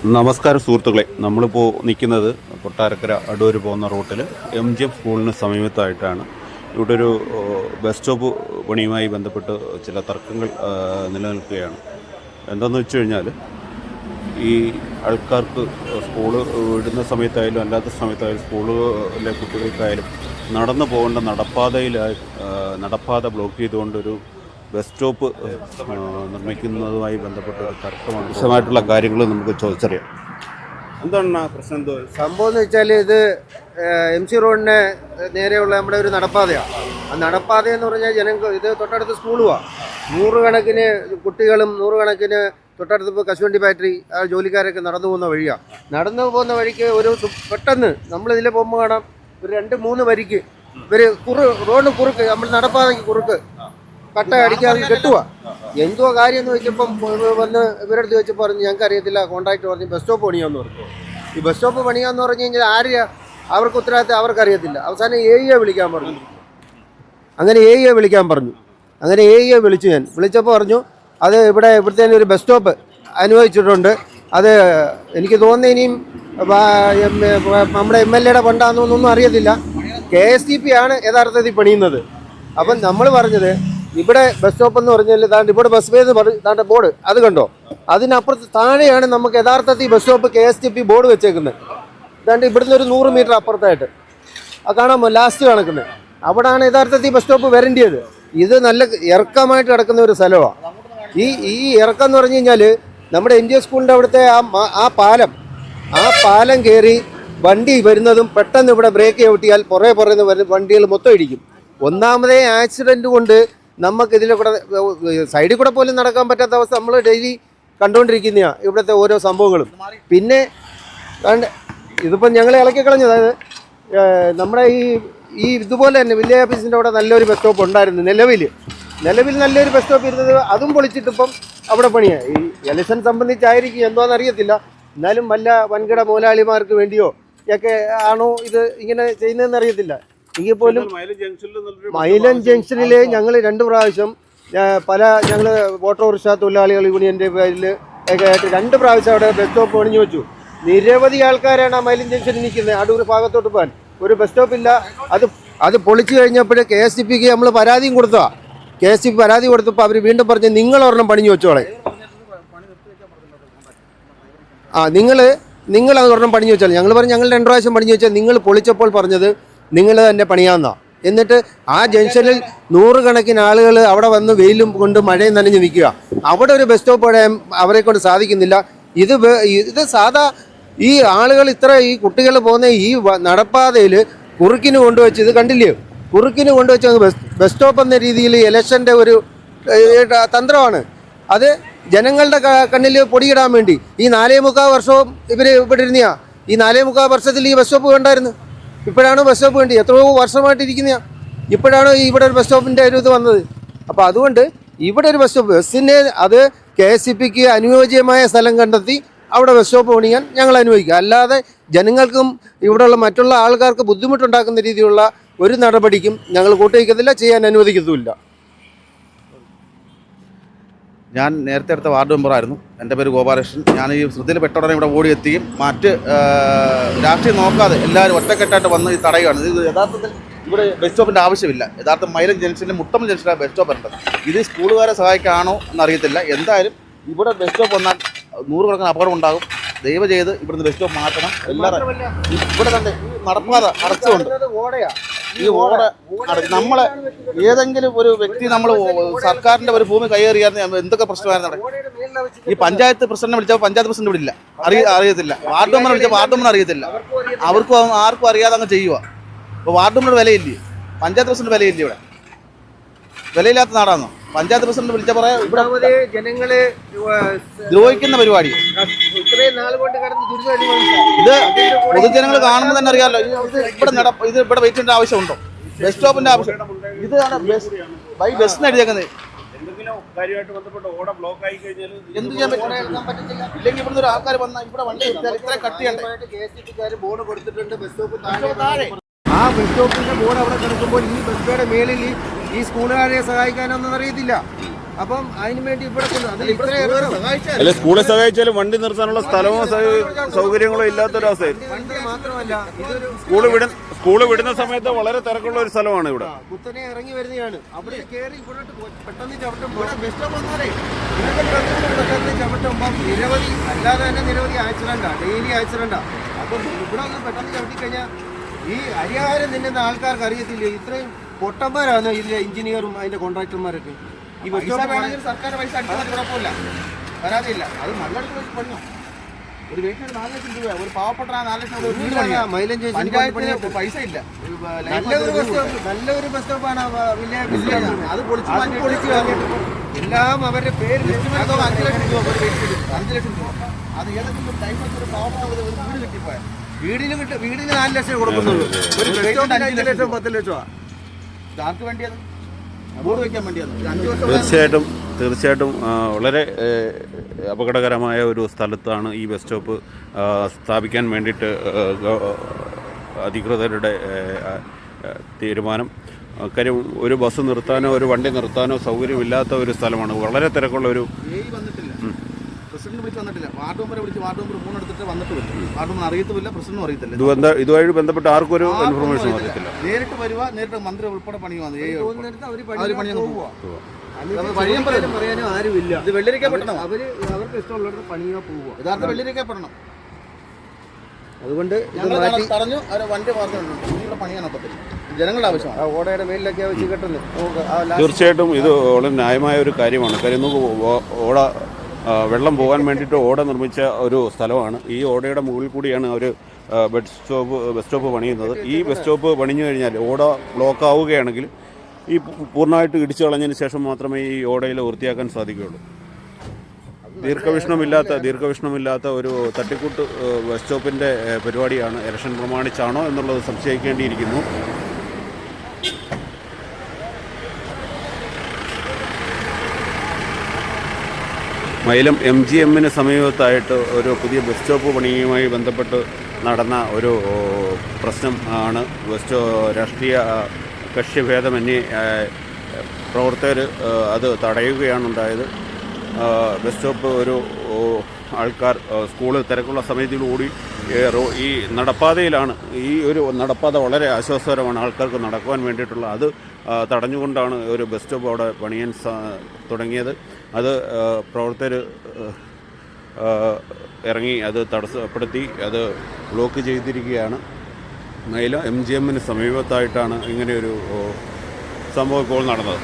നമസ്കാരം സുഹൃത്തുക്കളെ, നമ്മളിപ്പോൾ നിൽക്കുന്നത് കൊട്ടാരക്കര അടൂർ പോകുന്ന റൂട്ടിൽ MGM സ്കൂളിന് സമീപത്തായിട്ടാണ്. ഇവിടെ ഒരു ബസ് സ്റ്റോപ്പ് പണിയുമായി ബന്ധപ്പെട്ട് ചില തർക്കങ്ങൾ നിലനിൽക്കുകയാണ്. എന്താണെന്ന് വെച്ച് കഴിഞ്ഞാൽ, ഈ ആൾക്കാർക്ക് സ്കൂള് വിടുന്ന സമയത്തായാലും അല്ലാത്ത സമയത്തായാലും സ്കൂളിലെ കുട്ടികൾക്കായാലും നടന്നു പോകേണ്ട നടപ്പാത ബ്ലോക്ക് ചെയ്തുകൊണ്ടൊരു ബസ് സ്റ്റോപ്പ് നിർമ്മിക്കുന്നതുമായി ബന്ധപ്പെട്ട ഒരു തർക്കമാണ്. വിശദമായിട്ടുള്ള കാര്യങ്ങൾ നമുക്ക് ചോദിച്ചറിയാം. എന്താണ് പ്രശ്നം? എന്തോ സംഭവം എന്ന് വെച്ചാൽ ഇത് MC റോഡിന് നേരെയുള്ള നമ്മുടെ ഒരു നടപ്പാതയാണ്. ആ നടപ്പാത എന്ന് പറഞ്ഞാൽ ജനങ്ങൾ ഇത് തൊട്ടടുത്ത് സ്കൂളുമാണ്. നൂറുകണക്കിന് കുട്ടികളും നൂറുകണക്കിന് തൊട്ടടുത്ത് ഇപ്പോൾ കശുവണ്ടി ഫാക്ടറി ജോലിക്കാരൊക്കെ നടന്നു പോകുന്ന വഴിയാണ്. നടന്നു പോകുന്ന വഴിക്ക് ഒരു പെട്ടെന്ന് നമ്മളിതിൽ പോകുമ്പോൾ കാണാം ഒരു 2-3 വരിക്ക് ഇവർ റോഡ് കുറുക്ക്, നമ്മൾ നടപ്പാതയ്ക്ക് കുറുക്ക് കട്ട അടിക്കാതെ കെട്ടുക. എന്തോ കാര്യം എന്ന് വെച്ചപ്പം വന്ന് ഇവരുടെ അടുത്ത് വെച്ചപ്പോൾ പറഞ്ഞു ഞങ്ങൾക്ക് അറിയത്തില്ല, കോൺട്രാക്ട് പറഞ്ഞു ബസ് സ്റ്റോപ്പ് പണിയാന്ന് പറഞ്ഞു. ഈ ബസ് സ്റ്റോപ്പ് പണിയാന്ന് പറഞ്ഞു കഴിഞ്ഞാൽ അവർക്ക് ഉത്തരവാദിത്തം അവർക്കറിയത്തില്ല. അവസാനം AE വിളിക്കാൻ പറഞ്ഞു. അങ്ങനെ AE വിളിക്കാൻ പറഞ്ഞു. അങ്ങനെ AE വിളിച്ചു. ഞാൻ വിളിച്ചപ്പോൾ പറഞ്ഞു അത് ഇവിടുത്തെ ഒരു ബസ് സ്റ്റോപ്പ് അനുവദിച്ചിട്ടുണ്ട്. അത് എനിക്ക് തോന്നുന്നു ഇനിയും നമ്മുടെ MLA ഫണ്ടാണെന്നൊന്നും അറിയത്തില്ല. KSTP ആണ് യഥാർത്ഥത്തിൽ പണിയുന്നത്. അപ്പം നമ്മൾ പറഞ്ഞത് ഇവിടെ ബസ് സ്റ്റോപ്പ് എന്ന് പറഞ്ഞാൽ താണ്ട് ഇവിടെ ബസ് വേ താണ്ട ബോർഡ് അത് കണ്ടോ, അതിനപ്പുറത്ത് താഴെയാണ് നമുക്ക് യഥാർത്ഥത്തിൽ ബസ് സ്റ്റോപ്പ് KSTP ബോർഡ് വെച്ചേക്കുന്നത്. ഇതാണ്ട് ഇവിടുന്ന് ഒരു 100 മീറ്റർ അപ്പുറത്തായിട്ട് അത് കാണാമോ, ലാസ്റ്റ് കണക്കുന്നത് അവിടെയാണ് യഥാർത്ഥത്തിൽ ബസ് സ്റ്റോപ്പ് വരേണ്ടത്. ഇത് നല്ല ഇറക്കമായിട്ട് കിടക്കുന്ന ഒരു സ്ഥലമാണ്. ഈ ഇറക്കം എന്ന് പറഞ്ഞു കഴിഞ്ഞാൽ നമ്മുടെ MGM സ്കൂളിൻ്റെ അവിടുത്തെ ആ പാലം കയറി വണ്ടി വരുന്നതും പെട്ടെന്ന് ഇവിടെ ബ്രേക്ക് ചവിട്ടിയാൽ പുറകെ വരുന്ന വണ്ടികൾ മൊത്തം ഇടിക്കും. ഒന്നാമതേ ആക്സിഡൻറ്റ് കൊണ്ട് നമുക്ക് ഇതിലെ കൂടെ സൈഡിൽ കൂടെ പോലും നടക്കാൻ പറ്റാത്ത അവസ്ഥ നമ്മൾ ഡെയിലി കണ്ടുകൊണ്ടിരിക്കുന്നതാണ് ഇവിടുത്തെ ഓരോ സംഭവങ്ങളും. പിന്നെ ഇതിപ്പം ഞങ്ങളെ ഇളക്കി കളഞ്ഞു. അതായത് നമ്മുടെ ഈ ഇതുപോലെ തന്നെ വില്ലേജ് ഓഫീസിൻ്റെ അവിടെ നല്ലൊരു ബസ് സ്റ്റോപ്പ് ഉണ്ടായിരുന്നു. നിലവിൽ നല്ലൊരു ബസ് സ്റ്റോപ്പ് ഇരുന്നത് അതും പൊളിച്ചിട്ടിപ്പം അവിടെ പണിയാണ്. ഈ ഇലക്ഷൻ സംബന്ധിച്ചായിരിക്കും എന്തോന്ന് അറിയത്തില്ല. എന്നാലും വൻകിട മുതലാളിമാർക്ക് വേണ്ടിയോ ഒക്കെ ആണോ ഇത് ഇങ്ങനെ ചെയ്യുന്നതെന്ന് അറിയത്തില്ല. എങ്കിൽ പോലും മൈലൻ ജംഗ്ഷനിൽ ഞങ്ങൾ 2 പ്രാവശ്യം ഞങ്ങൾ ഓട്ടോറിക്ഷ തൊഴിലാളികൾ യൂണിയൻ്റെ പേരിൽ ഒക്കെ ആയിട്ട് 2 പ്രാവശ്യം അവിടെ ബസ് സ്റ്റോപ്പ് പണിഞ്ഞു വെച്ചു. നിരവധി ആൾക്കാരാണ് ആ മൈലൻ ജംഗ്ഷനിൽ നിൽക്കുന്നത്. അടൂർ ഭാഗത്തോട്ട് പോകാൻ ഒരു ബസ് സ്റ്റോപ്പില്ല. അത് പൊളിച്ചു കഴിഞ്ഞപ്പോൾ KSTPക്ക് നമ്മൾ പരാതിയും കൊടുത്തതാണ്. KSTP പരാതി കൊടുത്തപ്പോൾ അവർ വീണ്ടും പറഞ്ഞ് നിങ്ങൾ ഒരെണ്ണം പണിഞ്ഞു വെച്ചോളെ. നിങ്ങൾ അത് ഒരെണ്ണം പണിഞ്ഞു വെച്ചാൽ ഞങ്ങൾ പറഞ്ഞു ഞങ്ങൾ 2 പ്രാവശ്യം പണിഞ്ഞു വെച്ചാൽ നിങ്ങൾ പൊളിച്ചപ്പോൾ പറഞ്ഞത് നിങ്ങൾ തന്നെ പണിയാമെന്നാണ്. എന്നിട്ട് ആ ജംഗ്ഷനിൽ 100 കണക്കിന് ആളുകൾ അവിടെ വന്ന് വെയിലും കൊണ്ട് മഴയും നനഞ്ഞ് നിൽക്കുക. അവിടെ ഒരു ബസ് സ്റ്റോപ്പ് അവരെ കൊണ്ട് സാധിക്കുന്നില്ല. ഇത് സാധാ ഈ ആളുകൾ ഈ കുട്ടികൾ പോകുന്ന ഈ നടപ്പാതയിൽ കുറുക്കിന് കൊണ്ടുവച്ച് ഇത് കണ്ടില്ലയോ, കുറുക്കിന് കൊണ്ടുവച്ച് ബസ് സ്റ്റോപ്പ് എന്ന രീതിയിൽ ഇലക്ഷൻ്റെ ഒരു തന്ത്രമാണ്. അത് ജനങ്ങളുടെ കണ്ണിൽ പൊടിയിടാൻ വേണ്ടി ഈ 4.25 വർഷവും ഇവർ ഇവിടെ ഇരുന്നയാ. ഈ 4.25 വർഷത്തിൽ ഈ ബസ് സ്റ്റോപ്പ് വേണ്ടായിരുന്നു. ഇപ്പോഴാണ് ബസ് സ്റ്റോപ്പ് വേണ്ടി എത്രയോ വർഷമായിട്ടിരിക്കുന്ന ഇപ്പോഴാണ് ഇവിടെ ഒരു ബസ് സ്റ്റോപ്പിൻ്റെ ഒരു ഇത് വന്നത്. അപ്പോൾ അതുകൊണ്ട് ഇവിടെ ഒരു ബസ് സ്റ്റോപ്പ് ബസ്സിനെ അത് KSTPക്ക് അനുയോജ്യമായ സ്ഥലം കണ്ടെത്തി അവിടെ ബസ് സ്റ്റോപ്പ് പണിയാൻ ഞങ്ങൾ അനുവദിക്കുക. അല്ലാതെ ജനങ്ങൾക്കും ഇവിടെയുള്ള മറ്റുള്ള ആൾക്കാർക്ക് ബുദ്ധിമുട്ടുണ്ടാക്കുന്ന രീതിയിലുള്ള ഒരു നടപടിക്കും ഞങ്ങൾ കൂട്ടുവയ്ക്കത്തില്ല, ചെയ്യാൻ അനുവദിക്കത്തുമില്ല. ഞാൻ നേരത്തെ അടുത്ത വാർഡ് മെമ്പറായിരുന്നു. എൻ്റെ പേര് ഗോപാലകൃഷ്ണൻ. ഞാൻ ഈ ശ്രദ്ധയിൽ പെട്ടോടനെ ഇവിടെ ഓടിയെത്തുകയും മറ്റ് രാഷ്ട്രീയം നോക്കാതെ എല്ലാവരും ഒറ്റക്കെട്ടായിട്ട് വന്ന് ഈ തടയുകയാണ്. ഇത് യഥാർത്ഥത്തിൽ ഇവിടെ ബസ് സ്റ്റോപ്പിൻ്റെ ആവശ്യമില്ല. യഥാർത്ഥം മൈലൻ ജംഗ്ഷനിൽ മുട്ടം ജംഗ്ഷനിലാണ് ബസ് സ്റ്റോപ്പ് വരേണ്ടത്. ഇത് സ്കൂളുകാരെ സഹായിക്കാണോ എന്നറിയത്തില്ല. എന്തായാലും ഇവിടെ ബസ് സ്റ്റോപ്പ് വന്നാൽ 100 കണക്കിന് അപകടം ഉണ്ടാകും. ദയവ് ചെയ്ത് ഇവിടുന്ന് ബസ് സ്റ്റോപ്പ് മാറ്റണം. എല്ലാവരും ഇവിടെ തന്നെ ഈ നടപ്പാത അടച്ചുകൊണ്ട് ഈ ഓട നമ്മളെ ഏതെങ്കിലും ഒരു വ്യക്തി നമ്മൾ സർക്കാരിൻ്റെ ഒരു ഭൂമി കൈയേറിയാൽ എന്തൊക്കെ പ്രശ്നമായിരുന്നു അവിടെ. ഈ പഞ്ചായത്ത് പ്രസിഡന്റിനെ വിളിച്ചപ്പോൾ പഞ്ചായത്ത് പ്രസിഡന്റ് ഇവിടെ ഇല്ല, അറിയത്തില്ല. വാർഡ് മെമ്പറിനെ വിളിച്ചപ്പോൾ വാർഡ് മെമ്പറിനെ അറിയത്തില്ല. ആർക്കും അറിയാതെ അങ്ങ് ചെയ്യുക. ഇപ്പോൾ വാർഡ് മെമ്പർ വിലയില്ലേ, പഞ്ചായത്ത് പ്രസിഡന്റ് വിലയില്ലേ? ഇവിടെ വിലയില്ലാത്ത നാടാണോ? പഞ്ചായത്ത് പ്രസിഡന്റ് വിളിച്ച പറയാ ഇവിടെ ജനങ്ങളെ ദ്രോഹിക്കുന്ന പരിപാടി. ഇത് പൊതുജനങ്ങൾ കാണുമ്പോൾ തന്നെ അറിയാമല്ലോ. ഇത് ഇവിടെ വെയിറ്റ് ചെയ്യേണ്ട ആവശ്യമുണ്ടോ? ബസ് സ്റ്റോപ്പിന്റെ ആവശ്യം ഇതാണ്. ബസ്സിന് എഴുതിയേക്കുന്നത് എന്ത് ചെയ്യാൻ പറ്റും? ഇല്ലെങ്കിൽ ഇവിടുന്ന് ഒരു ആൾക്കാർ വന്നാൽ ഇവിടെ വണ്ടി ഇത്ര കട്ട് ചെയ്യണ്ടേ? ബോർഡ് കൊടുത്തിട്ടുണ്ട് ബസ് സ്റ്റോപ്പ് താഴെ. ആ ബസ് സ്റ്റോപ്പിന്റെ ബോർഡ് അവിടെ കിടക്കുമ്പോൾ ഈ ബസ് സ്റ്റോയുടെ മേളിൽ ഈ സ്കൂളുകാരെ സഹായിക്കാനൊന്നും അറിയത്തില്ല. അപ്പം അതിന് വേണ്ടി ഇവിടെ അത് ഇത്രയും അല്ലെ സ്കൂളെ സഹായിച്ചാലും വണ്ടി നിർത്താനുള്ള സ്ഥലമോ സൗകര്യങ്ങളോ ഇല്ലാത്തൊരവസ്ഥയിൽ മാത്രമല്ല ഇതൊരു സ്കൂള് വിടുന്ന സമയത്ത് വളരെ തിരക്കുള്ള ഒരു സ്ഥലമാണ് ഇവിടെ. കുത്തനെ ഇറങ്ങി വരുന്നതാണ്. അവിടെ കയറി ഇവിടോട്ട് പെട്ടെന്ന് ചവിട്ടുമ്പോൾ ബെസ്റ്റ് വന്നാലേ പെട്ടെന്ന് ചവിട്ടുമ്പോൾ അല്ലാതെ തന്നെ നിരവധി ആക്സിഡന്റാ, ഡെയിലി ആക്സിഡന്റാ. അപ്പം ഇവിടെ ഒന്ന് പെട്ടെന്ന് ചവിട്ടിക്കഴിഞ്ഞാൽ ഈ അരിയാഹാരം തിന്നുന്ന ആൾക്കാർക്ക് അറിയത്തില്ല ഇത്രയും പൊട്ടന്മാരാണ് ഇതിലെ എഞ്ചിനീയറും അതിന്റെ കോൺട്രാക്ടർമാരൊക്കെ. ഈ സർക്കാർ പൈസ അടിച്ചാൽ കുഴപ്പമില്ല, പരാതിയില്ല. അത് നല്ലടത്ത് വെച്ച് പണിയോ. ഒരു വീട്ടിൽ 4 ലക്ഷം രൂപ, ഒരു പാവപ്പെട്ട 4 ലക്ഷം രൂപ പഞ്ചായത്തിന് പൈസ ഇല്ല. നല്ലൊരു ബസ് സ്റ്റോപ്പാണ് അത് പൊളിച്ച് എല്ലാം അവരുടെ പേര് 5 ലക്ഷം രൂപ ഒരു വീട്ടിൽ, 5 ലക്ഷം രൂപ. അത് ഏതെങ്കിലും ടൈം ഒരു പാവപ്പെട്ട ഒരു വീട് കിട്ടിപ്പോയാൽ വീടിന് 4 ലക്ഷം കൊടുക്കുന്നുള്ളൂ. ഒരു ബസ് സ്റ്റോപ്പിന് 5 ലക്ഷം 10 ലക്ഷമാണ്. ആർക്ക് വേണ്ടിയത്? ബോർഡ് വയ്ക്കാൻ വേണ്ടിയാണ്. 5 തീർച്ചയായിട്ടും വർഷം വളരെ അപകടകരമായ ഒരു സ്ഥലത്താണ് ഈ ബസ് സ്റ്റോപ്പ് സ്ഥാപിക്കാൻ വേണ്ടിയിട്ട് അധികൃതരുടെ തീരുമാനം. കാര്യം ഒരു ബസ് നിർത്താനോ ഒരു വണ്ടി നിർത്താനോ സൗകര്യമില്ലാത്ത ഒരു സ്ഥലമാണ്. വളരെ തിരക്കുള്ള ഒരു വന്നിട്ടില്ല, പ്രസിഡന്റ് വിളിച്ച് വന്നിട്ടില്ല. വാർഡ് മെമ്പറെ വിളിച്ച് വാർഡ് മെമ്പർ 3 എടുത്തിട്ട് വന്നിട്ടില്ല. വാർഡ് മെമ്പർ അറിയത്തുമില്ല, പ്രസിഡന്റും അറിയത്തില്ല. ഇതുവഴി ബന്ധപ്പെട്ട് ആർക്കും ഒരു ഇൻഫർമേഷൻ അറിയത്തില്ല. നേരിട്ട് വരുക, നേരിട്ട് മന്ത്രി ഉൾപ്പെടെ പണി വന്നു പറയാനും ആരുമില്ല. ഇത് വെള്ളരിക്കപ്പെടണം, അവർക്ക് ഇഷ്ടമുള്ളവരുടെ പണിയാ പോവുക. യഥാർത്ഥ വെള്ളരിക്കപ്പെടണം. അതുകൊണ്ട് തടഞ്ഞു വണ്ടി മാറുന്നുണ്ട്. പണിയാൻ ഒക്കത്തില്ല, ജനങ്ങളുടെ ആവശ്യമാണ്. ഓടയുടെ മേലിലൊക്കെ വെച്ച് കെട്ടുന്നത്. തീർച്ചയായിട്ടും ഇത് വളരെ ന്യായമായ ഒരു കാര്യമാണ്. കാര്യം ഓട വെള്ളം പോകാൻ വേണ്ടിയിട്ട് ഓട നിർമ്മിച്ച ഒരു സ്ഥലമാണ്. ഈ ഓടയുടെ മുകളിൽ കൂടിയാണ് അവർ ബസ് സ്റ്റോപ്പ് പണിയുന്നത്. ഈ ബസ് സ്റ്റോപ്പ് പണിഞ്ഞു കഴിഞ്ഞാൽ ഓട ബ്ലോക്ക് ആവുകയാണെങ്കിൽ ഈ പൂർണ്ണമായിട്ട് ഇടിച്ചു കളഞ്ഞതിന് ശേഷം മാത്രമേ ഈ ഓടയിൽ വൃത്തിയാക്കാൻ സാധിക്കുകയുള്ളൂ. ദീർഘവീക്ഷണമില്ലാത്ത ഒരു തട്ടിക്കൂട്ട് ബസ് സ്റ്റോപ്പിൻ്റെ പരിപാടിയാണ്. ഇലക്ഷൻ പ്രമാണിച്ചാണോ എന്നുള്ളത് സംശയിക്കേണ്ടിയിരിക്കുന്നു. മൈലം MGMന് സമീപത്തായിട്ട് ഒരു പുതിയ ബസ് സ്റ്റോപ്പ് പണിയുമായി ബന്ധപ്പെട്ട് നടന്ന ഒരു പ്രശ്നം ആണ്. രാഷ്ട്രീയ കക്ഷ്യഭേദമന്യേ പ്രവർത്തകർ അത് തടയുകയാണ് ഉണ്ടായത്. ബസ് സ്റ്റോപ്പ് ഒരു ആൾക്കാർ സ്കൂള് തിരക്കുള്ള സമയത്തിലൂടി ഈ നടപ്പാതയിലാണ്. ഈ ഒരു നടപ്പാത വളരെ ആശ്വാസകരമാണ് ആൾക്കാർക്ക് നടക്കുവാൻ വേണ്ടിയിട്ടുള്ള. അത് തടഞ്ഞുകൊണ്ടാണ് ഒരു ബസ് സ്റ്റോപ്പ് അവിടെ പണിയാൻ തുടങ്ങിയത്. അത് പ്രവർത്തകർ ഇറങ്ങി അത് തടസ്സപ്പെടുത്തി അത് ബ്ലോക്ക് ചെയ്തിരിക്കുകയാണ്. മൈലം MGMന് സമീപത്തായിട്ടാണ് ഇങ്ങനെയൊരു സംഭവം ഇപ്പോൾ നടന്നത്.